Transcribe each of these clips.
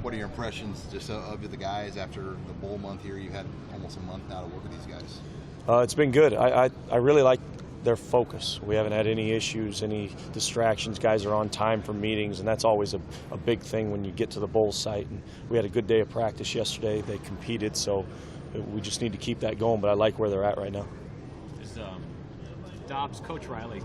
what are your impressions just of the guys after the bowl month here? You've had almost a month now to work with these guys. It's been good. I really like their focus. We haven't had any issues, any distractions. Guys are on time for meetings, and that's always a big thing when you get to the bowl site. And we had a good day of practice yesterday. They competed, so we just need to keep that going, but I like where they're at right now. Dobbs, Coach Riley,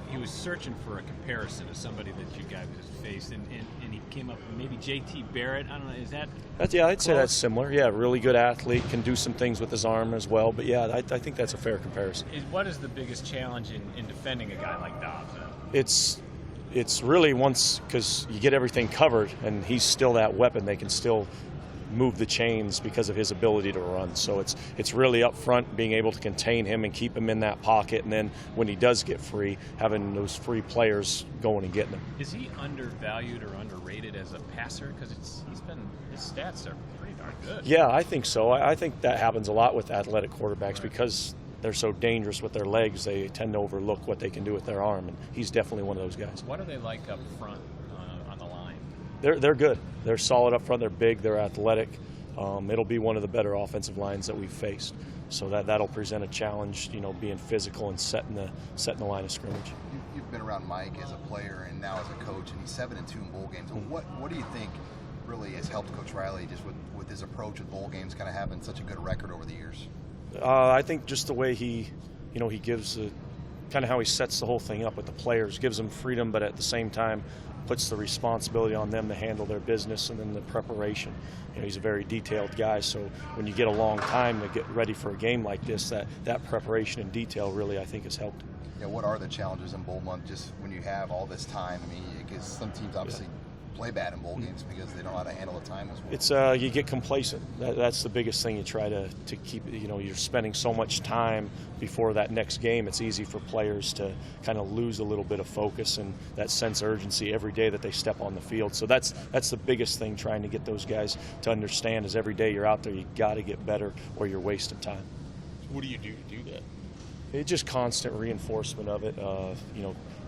he was searching for a comparison of somebody that you guys faced, and he came up with maybe J.T. Barrett. I don't know, is that yeah, I'd close? say that's similar. Yeah, really good athlete, can do some things with his arm as well. But yeah, I think that's a fair comparison. What is the biggest challenge in defending a guy like Dobbs? It's really once, because you get everything covered, and he's still that weapon. They can still move the chains because of his ability to run. So it's really up front, being able to contain him and keep his that pocket, and then when he does get free, having those free players going and getting him. Is he undervalued or underrated as a passer? Because his stats are pretty darn good. Yeah, I think so. I think that happens a lot with athletic quarterbacks, because they're so dangerous with their legs. They tend to overlook what they can do with their arm, and he's definitely one of those guys. What are they like up front on the line? They're good. They're solid up front. They're big. They're athletic. It'll be one of the better offensive lines that we've faced. So that'll present a challenge, being physical and setting the line of scrimmage. You've been around Mike as a player and now as a coach, and he's 7-2 in bowl games. So what do you think really has helped Coach Riley just with his approach with bowl games, kind of having such a good record over the years? I think just the way he gives kind of how he sets the whole thing up with the players, gives them freedom, but at the same time puts the responsibility on them to handle their business, and then the preparation. He's a very detailed guy, so when you get a long time to get ready for a game like this, that preparation and detail really, I think, has helped. Yeah, what are the challenges in bowl month, just when you have all this time? I mean, because some teams obviously play bad in bowl games because they don't know how to handle the time as well. It's you get complacent. That's the biggest thing. You try to keep. You're spending so much time before that next game. It's easy for players to kind of lose a little bit of focus and that sense of urgency every day that they step on the field. So that's the biggest thing, trying to get those guys to understand, is every day you're out there, you got to get better or you're wasting time. What do you do to do that? It's just constant reinforcement of it.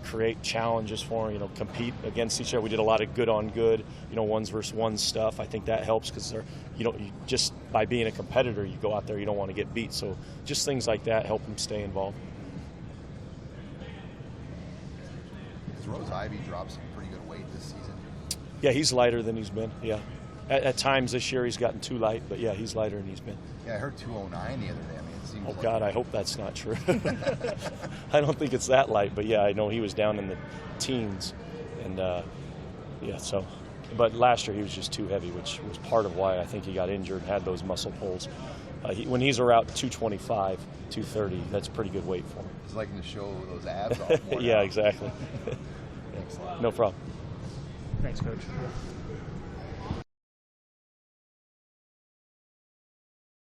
Create challenges for them. Compete against each other. We did a lot of good on good, ones versus ones stuff. I think that helps, because you just by being a competitor, you go out there, you don't want to get beat. So just things like that help them stay involved. Rose Ivy dropped some pretty good weight this season. Yeah, he's lighter than he's been. Yeah, at times this year he's gotten too light, but yeah, he's lighter than he's been. Yeah, I heard 209 the other day. I mean, it seems Oh like God, I hope that's not true. I don't think it's that light, but yeah, I know he was down in the teens, and so. But last year he was just too heavy, which was part of why I think he got injured and had those muscle pulls. When he's around 225, 230, that's pretty good weight for him. He's liking to show those abs off more. Yeah, exactly. Thanks a lot. No problem. Thanks, Coach.